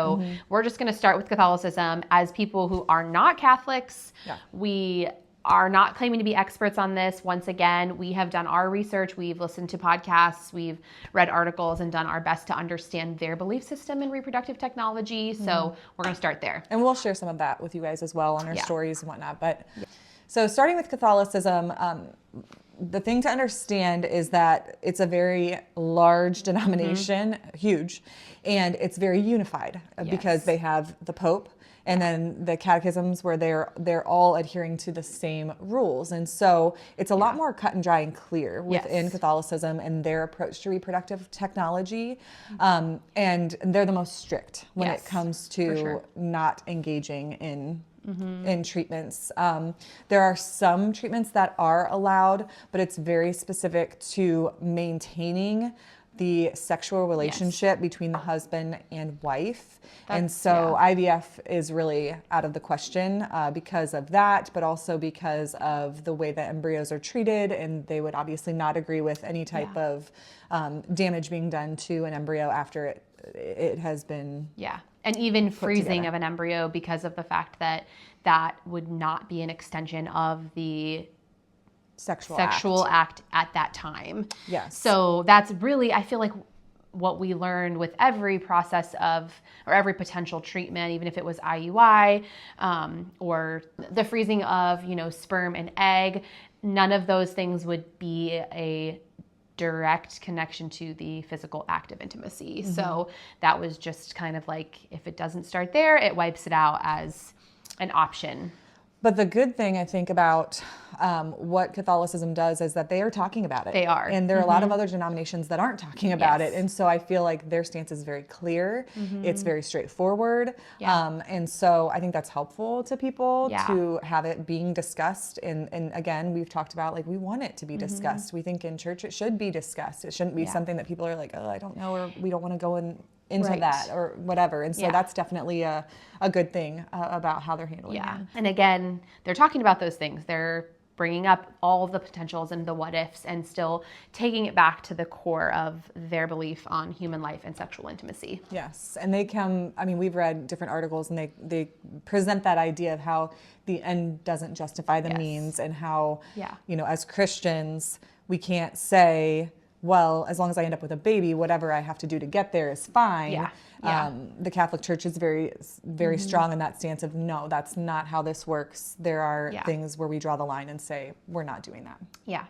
So we're just going to start with Catholicism. As people who are not Catholics, we are not claiming to be experts on this. Once again, we have done our research. We've listened to podcasts. We've read articles and done our best to understand their belief system in reproductive technology. So we're going to start there. And we'll share some of that with you guys as well on our stories and whatnot. But so starting with Catholicism, the thing to understand is that it's a very large denomination, huge, and it's very unified because they have the Pope and then the catechisms where they're all adhering to the same rules. And so it's a lot more cut and dry and clear within Catholicism and their approach to reproductive technology. And they're the most strict when it comes to not engaging in treatments. There are some treatments that are allowed, but it's very specific to maintaining the sexual relationship between the husband and wife. And so IVF is really out of the question because of that, but also because of the way that embryos are treated. And they would obviously not agree with any type of damage being done to an embryo after it has been and even freezing of an embryo, because of the fact that that would not be an extension of the sexual act at that time. Yes. So that's really, I feel like, what we learned with every process of, or every potential treatment, even if it was IUI or the freezing of, sperm and egg, none of those things would be a direct connection to the physical act of intimacy. So that was just kind of like, if it doesn't start there, it wipes it out as an option. But the good thing, I think, about what Catholicism does is that they are talking about it. They are. And there are a lot of other denominations that aren't talking about it. And so I feel like their stance is very clear. It's very straightforward. And so I think that's helpful to people to have it being discussed. And again, we've talked about, like, we want it to be discussed. We think in church it should be discussed. It shouldn't be something that people are like, oh, I don't know, or we don't want to go into that or whatever. And so that's definitely a good thing about how they're handling it. And again, they're talking about those things. They're bringing up all of the potentials and the what ifs and still taking it back to the core of their belief on human life and sexual intimacy. Yes. And we've read different articles and they present that idea of how the end doesn't justify the means, and how, as Christians, we can't say, well, as long as I end up with a baby, whatever I have to do to get there is fine. The Catholic Church is very, very strong in that stance of, no, that's not how this works. There are things where we draw the line and say, we're not doing that. Yeah.